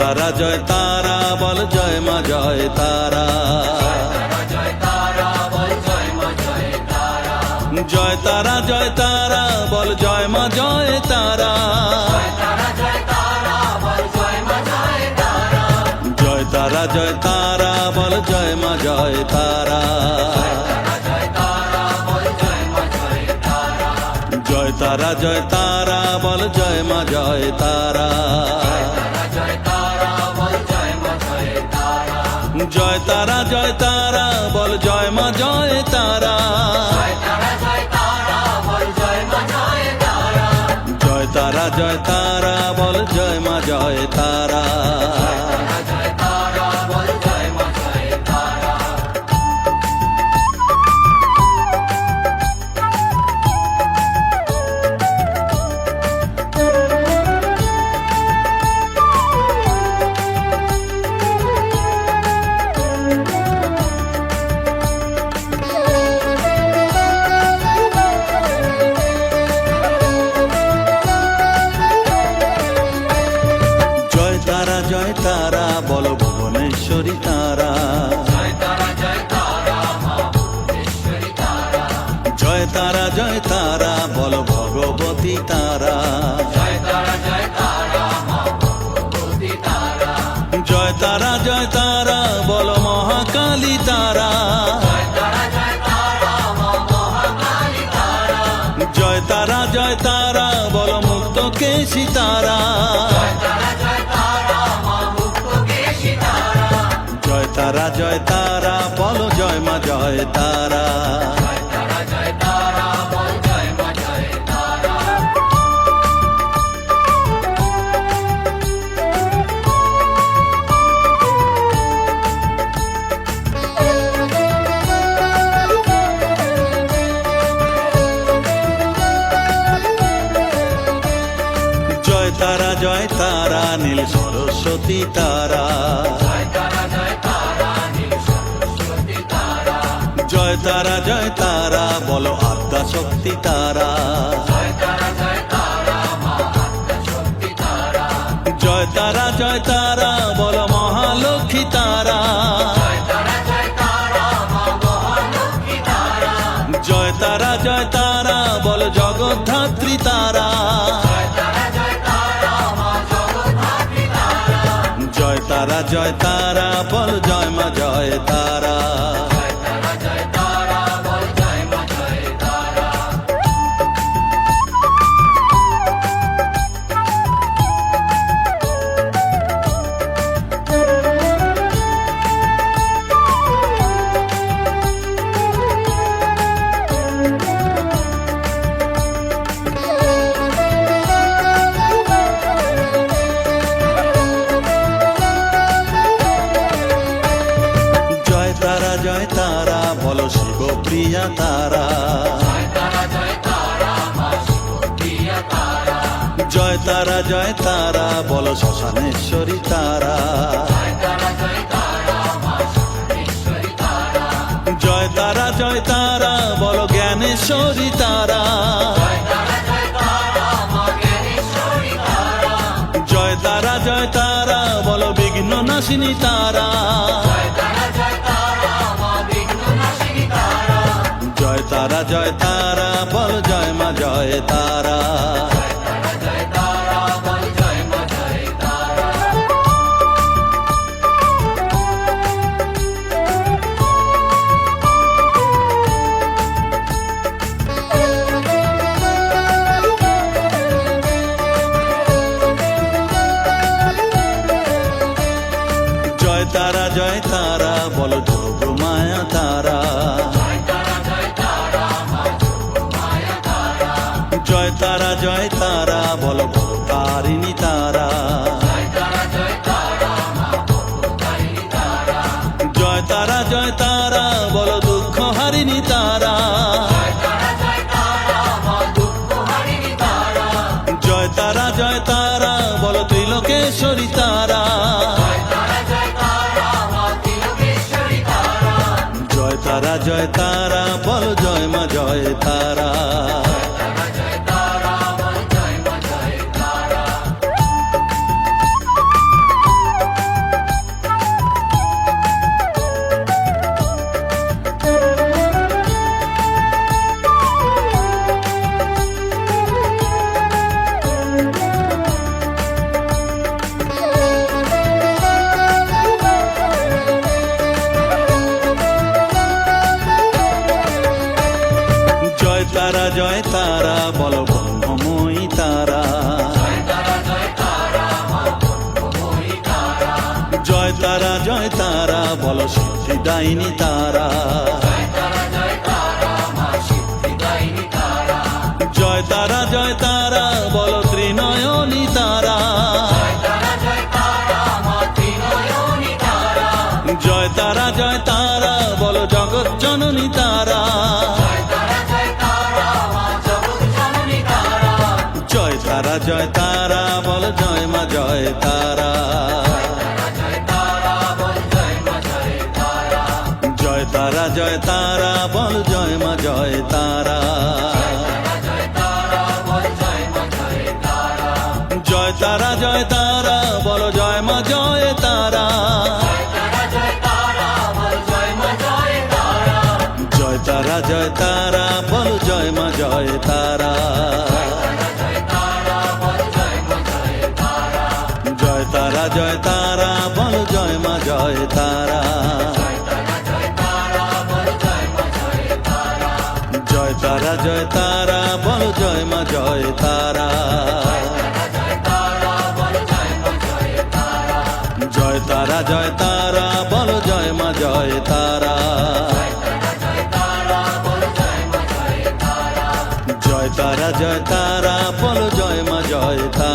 তারা জয় তারা বল জয় মা জয় তারা। জয় তারা জয় তারা বল জয় মা জয় তারা। জয় তারা জয় তারা বল জয় মা জয় তারা। জয় তারা জয় তারা বল জয় মা জয় তারা। জয় তারা জয় তারা বল জয় মা জয় তারা। জয় তারা জয় তারা বল জয় মা জয় তারা। জয় তারা বল ভুবনেশ্বরী তারা। জয় তারা জয় তারা বল ভগবতী তারা। জয় তারা জয় তারা বল মহাকালী তারা। জয় তারা জয় তারা বল মুক্তকেশী তারা। জয় তারা জয় তারা বল জয় মা জয় তারা। জয় তারা জয় তারা নীল সরস্বতী তারা। জয় তারা জয় তারা বল আদ্যা শক্তি তারা। জয় তারা জয় তারা বল মহালক্ষ্মী তারা। জয় তারা জয় তারা বল জগদ্ধাত্রী তারা। জয় তারা জয় তারা বল জয় মা জয় তারা। জয় তারা বল শিবপ্রিয়া তারা। জয় তারা জয় তারা বল শ্মশানেশ্বরী তারা। জয় তারা জয় তারা বল জ্ঞানেশ্বরী তারা। জয় তারা জয় তারা বল বিঘ্ন নাশিনী তারা। জয় তারা জয় তারা বল জয় মা জয় তারা। জয় তারা জয় তারা বল যোগ মায়া তারা। জয় তারা জয় তারা বল ভবতারিণী তারা। জয় তারা জয় তারা বল দুঃখ হারিণী তারা। জয় তারা জয় তারা বল ত্রিলোকেশ্বরী তারা। জয় তারা জয় তারা বল জয় মা জয় তারা। জয় তারা বল ব্রহ্মময়ী তারা। জয় তারা বল সিদ্ধিদায়িনী তারা। জয় তারা বল ত্রিনয়নী তারা। জয় তারা বল জগৎ জননী তারা। জয় তারা বল জয় মা জয় তারা। জয় তারা বল জয় মা জয় তারা। জয় তারা বল জয় মা জয় তারা। জয় তারা বল জয় মা জয় তারা। জয় তারা বল জয় মা জয় তারা। জয় তারা বল জয় মা জয় তারা। জয় তারা বল জয় মা জয় তারা। জয় তারা বল জয় মা জয় তারা।